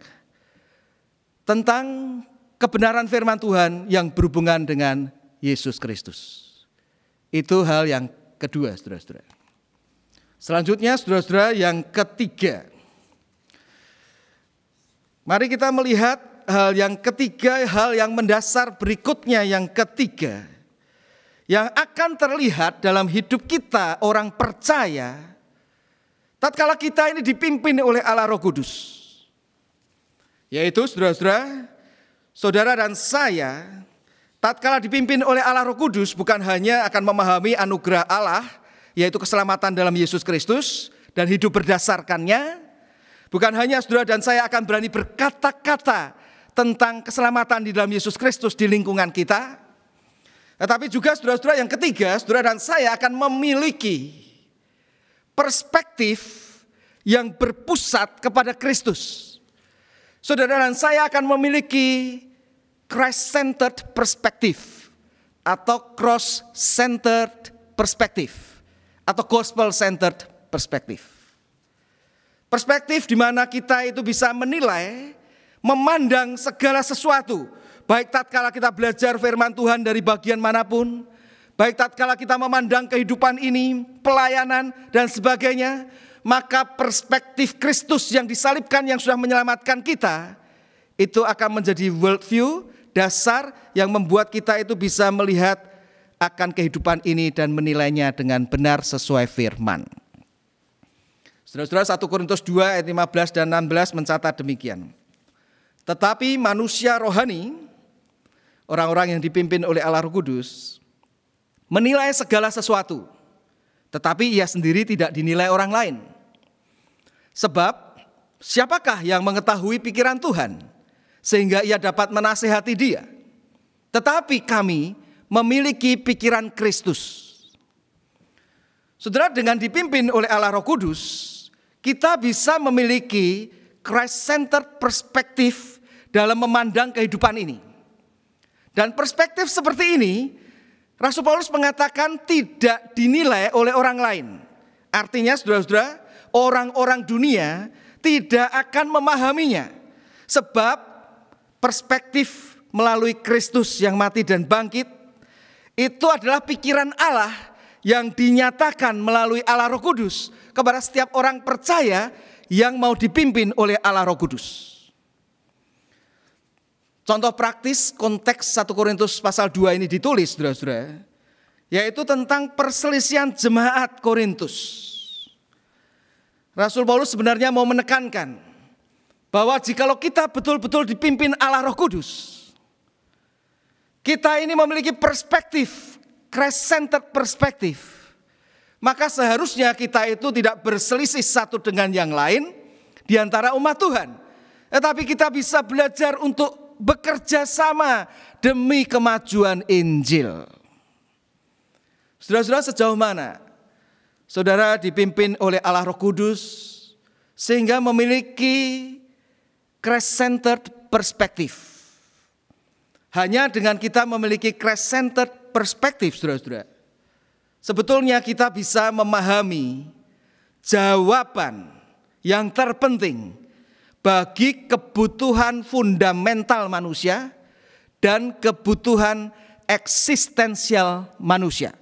tentang kebenaran firman Tuhan yang berhubungan dengan Yesus Kristus. Itu hal yang kedua, saudara-saudara. Selanjutnya, saudara-saudara, yang ketiga. Mari kita melihat hal yang ketiga, hal yang mendasar berikutnya yang ketiga, yang akan terlihat dalam hidup kita orang percaya tatkala kita ini dipimpin oleh Allah Roh Kudus. Yaitu saudara-saudara, saudara dan saya tatkala dipimpin oleh Allah Roh Kudus bukan hanya akan memahami anugerah Allah, yaitu keselamatan dalam Yesus Kristus dan hidup berdasarkannya. Bukan hanya saudara dan saya akan berani berkata-kata tentang keselamatan di dalam Yesus Kristus di lingkungan kita, tetapi juga saudara-saudara yang ketiga, saudara dan saya akan memiliki perspektif yang berpusat kepada Kristus. Saudara dan saya akan memiliki Christ-centered perspective atau cross-centered perspective atau gospel-centered perspective. Perspektif di mana kita itu bisa menilai, memandang segala sesuatu, baik tatkala kita belajar firman Tuhan dari bagian manapun, baik tatkala kita memandang kehidupan ini, pelayanan dan sebagainya, maka perspektif Kristus yang disalibkan yang sudah menyelamatkan kita, itu akan menjadi worldview, dasar yang membuat kita itu bisa melihat akan kehidupan ini dan menilainya dengan benar sesuai firman. Saudara-saudara, 1 Korintus 2 ayat 15 dan 16 mencatat demikian. Tetapi manusia rohani, orang-orang yang dipimpin oleh Allah Roh Kudus, menilai segala sesuatu, tetapi ia sendiri tidak dinilai orang lain. Sebab siapakah yang mengetahui pikiran Tuhan, sehingga ia dapat menasihati dia? Tetapi kami memiliki pikiran Kristus. Saudara, dengan dipimpin oleh Allah Roh Kudus, kita bisa memiliki Christ-centered perspektif dalam memandang kehidupan ini. Dan perspektif seperti ini, Rasul Paulus mengatakan tidak dinilai oleh orang lain. Artinya saudara-saudara, orang-orang dunia tidak akan memahaminya. Sebab perspektif melalui Kristus yang mati dan bangkit, itu adalah pikiran Allah yang dinyatakan melalui Allah Roh Kudus kepada setiap orang percaya yang mau dipimpin oleh Allah Roh Kudus. Contoh praktis konteks 1 Korintus pasal 2 ini ditulis, saudara-saudara. yaitu tentang perselisihan jemaat Korintus. Rasul Paulus sebenarnya mau menekankan bahwa jikalau kita betul-betul dipimpin Allah Roh Kudus, kita ini memiliki perspektif, Christ-centered perspektif, maka seharusnya kita itu tidak berselisih satu dengan yang lain di antara umat Tuhan. Tetapi kita bisa belajar untuk bekerja sama demi kemajuan Injil. Saudara-saudara, sejauh mana saudara dipimpin oleh Allah Roh Kudus sehingga memiliki Christ-centered perspektif? Hanya dengan kita memiliki Christ-centered perspektif, saudara-saudara, sebetulnya kita bisa memahami jawaban yang terpenting bagi kebutuhan fundamental manusia dan kebutuhan eksistensial manusia.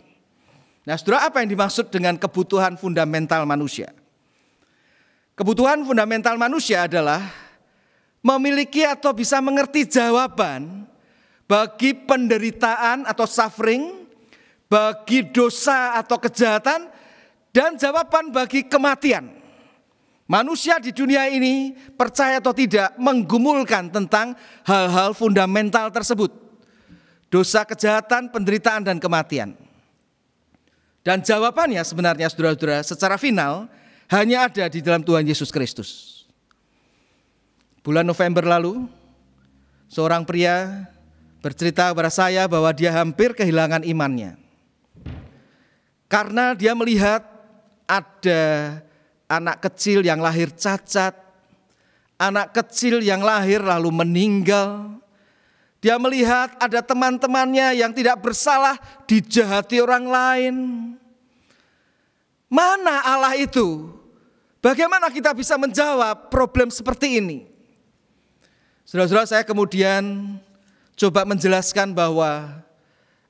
Nah, saudara, apa yang dimaksud dengan kebutuhan fundamental manusia? Kebutuhan fundamental manusia adalah memiliki atau bisa mengerti jawaban bagi penderitaan atau suffering, bagi dosa atau kejahatan, dan jawaban bagi kematian. Manusia di dunia ini, percaya atau tidak, menggumulkan tentang hal-hal fundamental tersebut. Dosa, kejahatan, penderitaan, dan kematian. Dan jawabannya sebenarnya, saudara-saudara, secara final hanya ada di dalam Tuhan Yesus Kristus. Bulan November lalu, seorang pria bercerita kepada saya bahwa dia hampir kehilangan imannya. Karena dia melihat ada anak kecil yang lahir cacat, anak kecil yang lahir lalu meninggal. Dia melihat ada teman-temannya yang tidak bersalah dijahati orang lain. Mana Allah itu? Bagaimana kita bisa menjawab problem seperti ini? Saudara-saudara, saya kemudian coba menjelaskan bahwa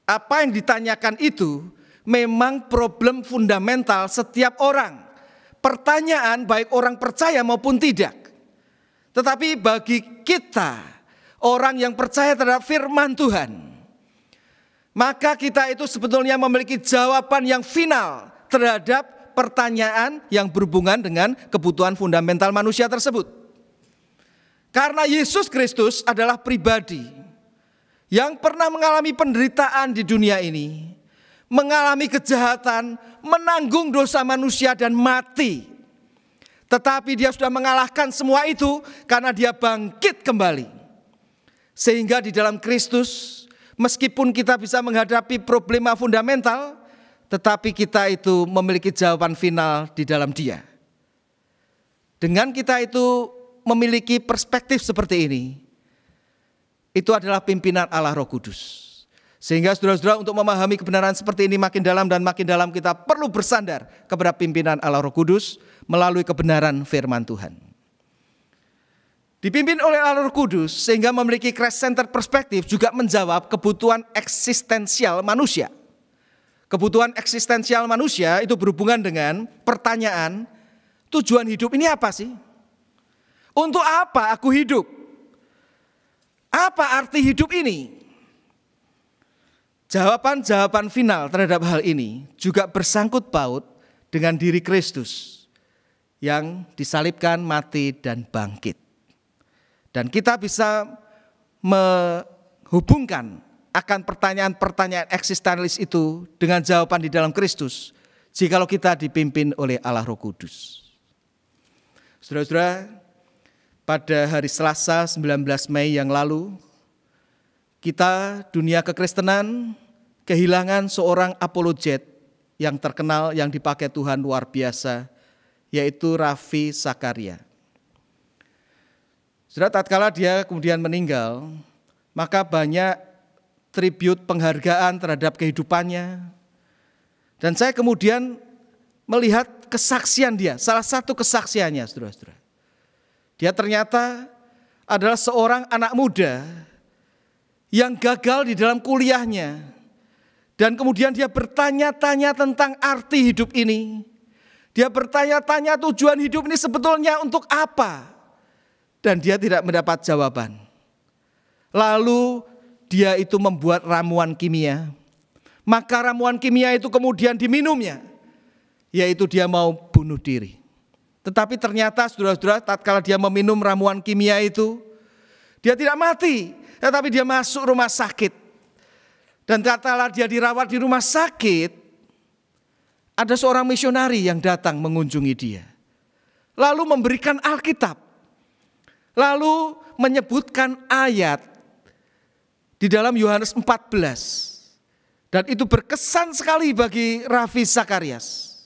apa yang ditanyakan itu memang problem fundamental setiap orang. Pertanyaan baik orang percaya maupun tidak. Tetapi bagi kita, orang yang percaya terhadap firman Tuhan, maka kita itu sebetulnya memiliki jawaban yang final terhadap pertanyaan yang berhubungan dengan kebutuhan fundamental manusia tersebut. Karena Yesus Kristus adalah pribadi yang pernah mengalami penderitaan di dunia ini, mengalami kejahatan, menanggung dosa manusia dan mati. Tetapi dia sudah mengalahkan semua itu karena dia bangkit kembali. Sehingga di dalam Kristus, meskipun kita bisa menghadapi problema fundamental, tetapi kita itu memiliki jawaban final di dalam Dia. Dengan kita itu memiliki perspektif seperti ini, itu adalah pimpinan Allah Roh Kudus. Sehingga saudara-saudara, untuk memahami kebenaran seperti ini makin dalam dan makin dalam, kita perlu bersandar kepada pimpinan Allah Roh Kudus melalui kebenaran firman Tuhan. Dipimpin oleh Allah Roh Kudus sehingga memiliki Christ-centered perspektif juga menjawab kebutuhan eksistensial manusia. Kebutuhan eksistensial manusia itu berhubungan dengan pertanyaan, tujuan hidup ini apa sih? Untuk apa aku hidup? Apa arti hidup ini? Jawaban-jawaban final terhadap hal ini juga bersangkut paut dengan diri Kristus yang disalibkan, mati, dan bangkit. Dan kita bisa menghubungkan akan pertanyaan-pertanyaan eksistensialis itu dengan jawaban di dalam Kristus jikalau kita dipimpin oleh Allah Roh Kudus. Saudara-saudara, pada hari Selasa 19 Mei yang lalu, kita dunia kekristenan kehilangan seorang apologet yang terkenal yang dipakai Tuhan luar biasa, yaitu Ravi Zakaria. Saudara, tatkala dia kemudian meninggal, maka banyak tribut penghargaan terhadap kehidupannya. Dan saya kemudian melihat kesaksian dia, salah satu kesaksiannya, saudara-saudara. Dia ternyata adalah seorang anak muda yang gagal di dalam kuliahnya. Dan kemudian dia bertanya-tanya tentang arti hidup ini. Dia bertanya-tanya tujuan hidup ini sebetulnya untuk apa. Dan dia tidak mendapat jawaban. Lalu dia itu membuat ramuan kimia, maka ramuan kimia itu kemudian diminumnya, yaitu dia mau bunuh diri. Tetapi ternyata saudara-saudara, tatkala dia meminum ramuan kimia itu, dia tidak mati, tetapi dia masuk rumah sakit. Dan tatkala dia dirawat di rumah sakit, ada seorang misionari yang datang mengunjungi dia. Lalu memberikan Alkitab. Lalu menyebutkan ayat di dalam Yohanes 14. Dan itu berkesan sekali bagi Raffi Sakarias.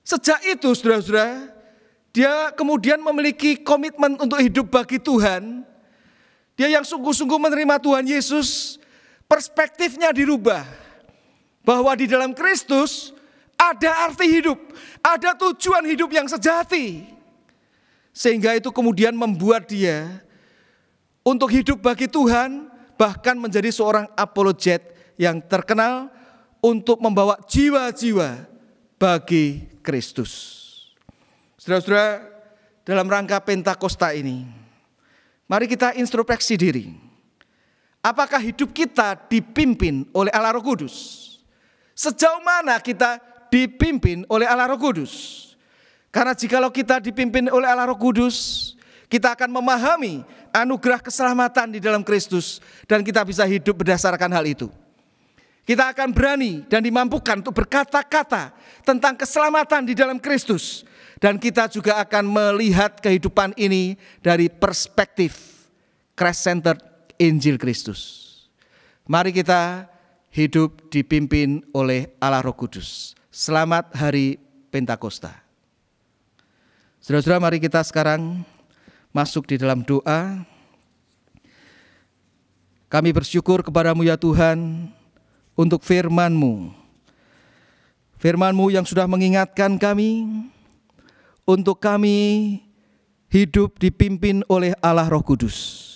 Sejak itu saudara-saudara, dia kemudian memiliki komitmen untuk hidup bagi Tuhan. Dia yang sungguh-sungguh menerima Tuhan Yesus, perspektifnya dirubah. Bahwa di dalam Kristus ada arti hidup, ada tujuan hidup yang sejati. Sehingga itu kemudian membuat dia untuk hidup bagi Tuhan, bahkan menjadi seorang apologet yang terkenal untuk membawa jiwa-jiwa bagi Kristus. Saudara-saudara, dalam rangka Pentakosta ini, mari kita introspeksi diri. Apakah hidup kita dipimpin oleh Allah Roh Kudus? Sejauh mana kita dipimpin oleh Allah Roh Kudus? Karena jikalau kita dipimpin oleh Allah Roh Kudus, kita akan memahami anugerah keselamatan di dalam Kristus, dan kita bisa hidup berdasarkan hal itu. Kita akan berani dan dimampukan untuk berkata-kata tentang keselamatan di dalam Kristus. Dan kita juga akan melihat kehidupan ini dari perspektif Christ-centered Injil Kristus. Mari kita hidup dipimpin oleh Allah Roh Kudus. Selamat Hari Pentakosta. Saudara-saudara, mari kita sekarang masuk di dalam doa. Kami bersyukur kepadamu ya Tuhan, untuk firman-Mu. Firman-Mu yang sudah mengingatkan kami untuk kami hidup dipimpin oleh Allah Roh Kudus.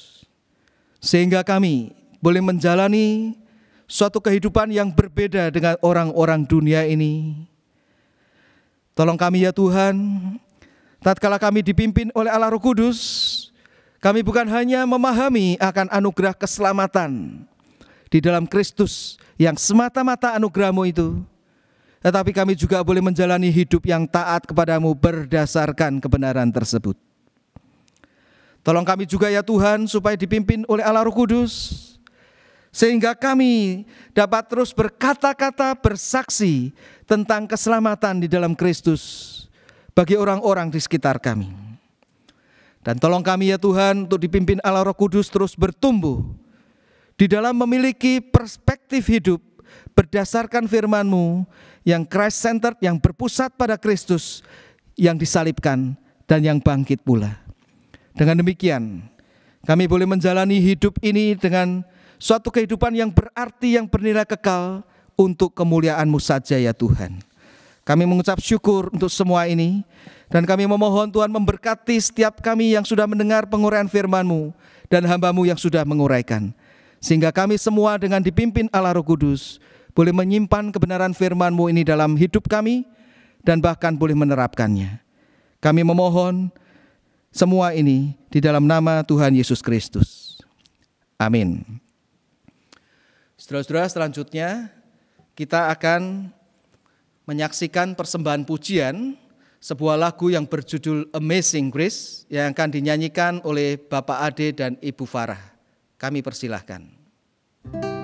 Sehingga kami boleh menjalani suatu kehidupan yang berbeda dengan orang-orang dunia ini. Tolong kami ya Tuhan, tatkala kami dipimpin oleh Allah Roh Kudus, kami bukan hanya memahami akan anugerah keselamatan di dalam Kristus yang semata-mata anugerah-Mu itu, tetapi kami juga boleh menjalani hidup yang taat kepadamu berdasarkan kebenaran tersebut. Tolong kami juga ya Tuhan, supaya dipimpin oleh Allah Roh Kudus, sehingga kami dapat terus berkata-kata bersaksi tentang keselamatan di dalam Kristus bagi orang-orang di sekitar kami. Dan tolong kami ya Tuhan, untuk dipimpin Allah Roh Kudus terus bertumbuh di dalam memiliki perspektif hidup berdasarkan firman-Mu yang Christ-centered, yang berpusat pada Kristus, yang disalibkan dan yang bangkit pula. Dengan demikian, kami boleh menjalani hidup ini dengan suatu kehidupan yang berarti, yang bernilai kekal untuk kemuliaan-Mu saja ya Tuhan. Kami mengucap syukur untuk semua ini, dan kami memohon Tuhan memberkati setiap kami yang sudah mendengar penguraian firman-Mu dan hamba-Mu yang sudah menguraikan. Sehingga kami semua dengan dipimpin Allah Roh Kudus boleh menyimpan kebenaran firman-Mu ini dalam hidup kami dan bahkan boleh menerapkannya. Kami memohon semua ini di dalam nama Tuhan Yesus Kristus. Amin. Saudara-saudara, selanjutnya kita akan menyaksikan persembahan pujian, sebuah lagu yang berjudul Amazing Grace yang akan dinyanyikan oleh Bapak Ade dan Ibu Farah. Kami persilahkan. Like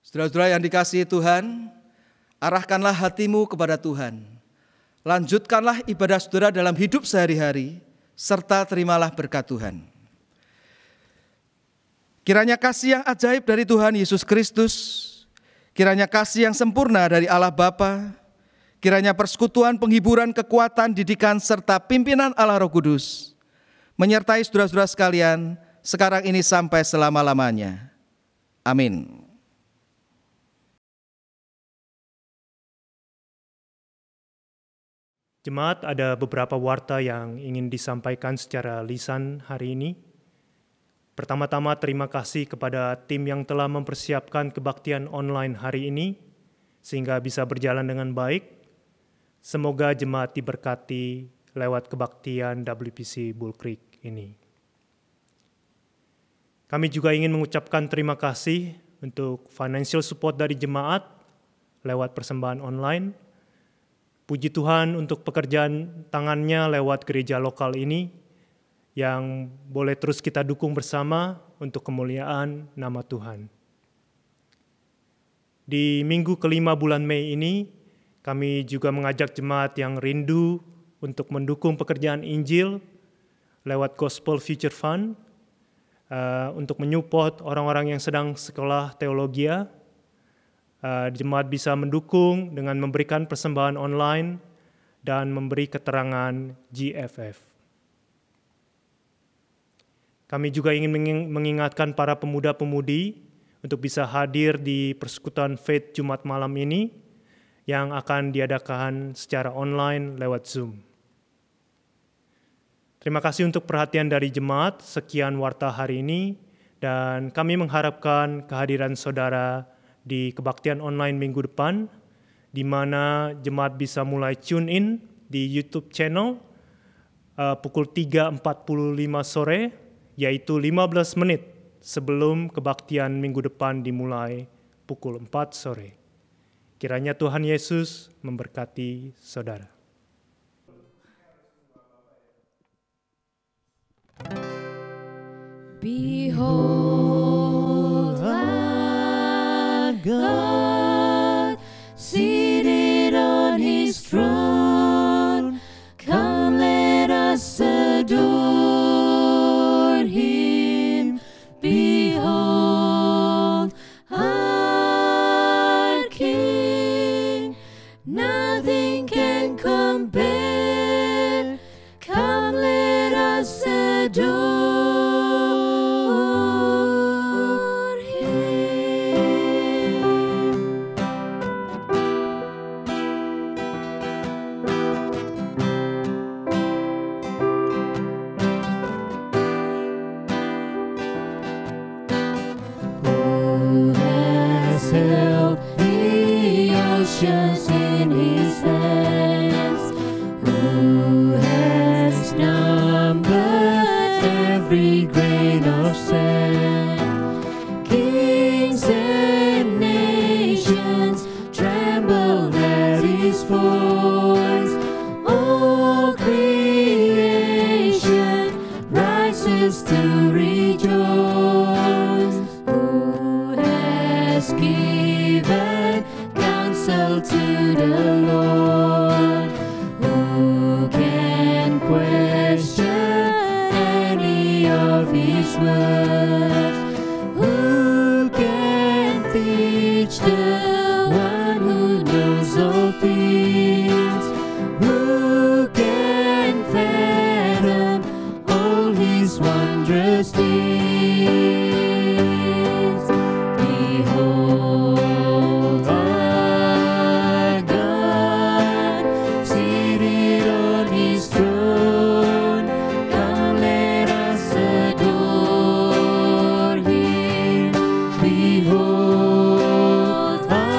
Saudara-saudara yang dikasihi Tuhan, arahkanlah hatimu kepada Tuhan. Lanjutkanlah ibadah saudara dalam hidup sehari-hari, serta terimalah berkat Tuhan. Kiranya kasih yang ajaib dari Tuhan Yesus Kristus, kiranya kasih yang sempurna dari Allah Bapa, kiranya persekutuan, penghiburan, kekuatan, didikan, serta pimpinan Allah Roh Kudus menyertai saudara-saudara sekalian sekarang ini sampai selama-lamanya. Amin. Jemaat, ada beberapa warta yang ingin disampaikan secara lisan hari ini. Pertama-tama terima kasih kepada tim yang telah mempersiapkan kebaktian online hari ini sehingga bisa berjalan dengan baik. Semoga jemaat diberkati lewat kebaktian WPC Bull Creek ini. Kami juga ingin mengucapkan terima kasih untuk financial support dari jemaat lewat persembahan online. Puji Tuhan untuk pekerjaan tangannya lewat gereja lokal ini yang boleh terus kita dukung bersama untuk kemuliaan nama Tuhan. Di minggu kelima bulan Mei ini, kami juga mengajak jemaat yang rindu untuk mendukung pekerjaan Injil lewat Gospel Future Fund untuk menyupport orang-orang yang sedang sekolah teologia. Jemaat bisa mendukung dengan memberikan persembahan online dan memberi keterangan GFF. Kami juga ingin mengingatkan para pemuda-pemudi untuk bisa hadir di persekutuan Faith Jumat malam ini yang akan diadakan secara online lewat Zoom. Terima kasih untuk perhatian dari jemaat. Sekian warta hari ini dan kami mengharapkan kehadiran saudara di kebaktian online minggu depan, di mana jemaat bisa mulai tune in di YouTube channel pukul 3.45 sore, yaitu 15 menit sebelum kebaktian minggu depan dimulai pukul 4 sore. Kiranya Tuhan Yesus memberkati saudara. Behold, God seated on his throne. Come, let us adore him. Behold, our King. Nothing can compare. Come, let us adore. Oceans in his hands, who has numbered every grain of sand. Kings and nations tremble at his voice. All creation rises to rejoice. Who has given counsel to the Lord? Who can question any of his words? Who can teach the one who knows all things? Who can fathom all his wondrous deeds? Behold, our God seated on his throne. Come, let us adore him. Behold, our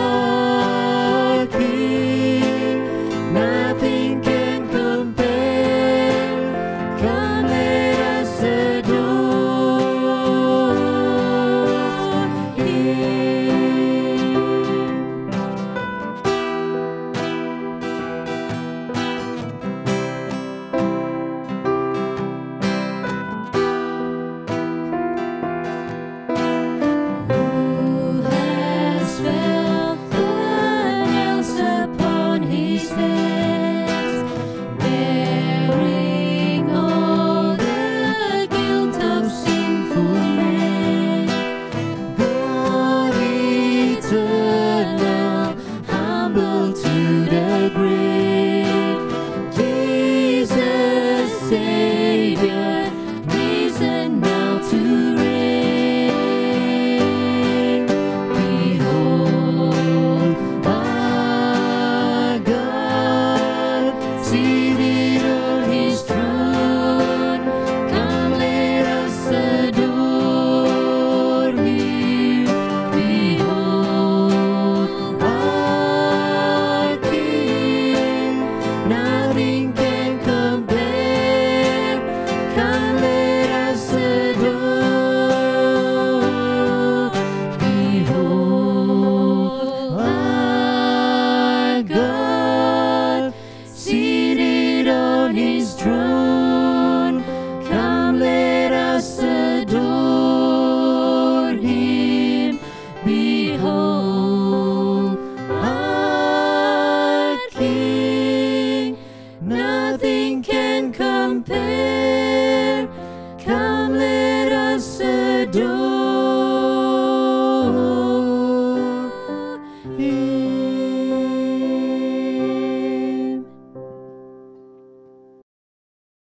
in